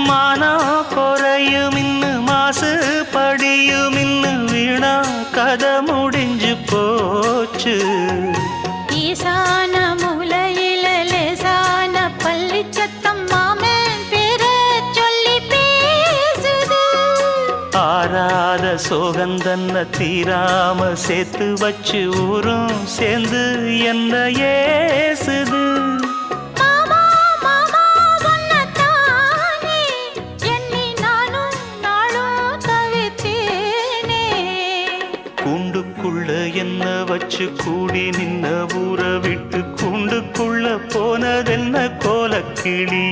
மானம் குறையும் இன்னு மாசு படியும் இன்னு வீணா கதை முடிஞ்சு போச்சு. ஈசான மூலையில லேசான பள்ளி சத்தம் மாமன் பேர சொல்லி பேசுது. ஆறாத சோகந்தன்ன தீராம சேர்த்து வச்சு ஊரும் சேர்ந்து என்ன ஏசுது. கூண்டுக்குள்ள என்ன வச்சு கூடி நின்ன ஊற விட்டு கூண்டுக்குள்ள போனதென்ன கோலக்கிளி.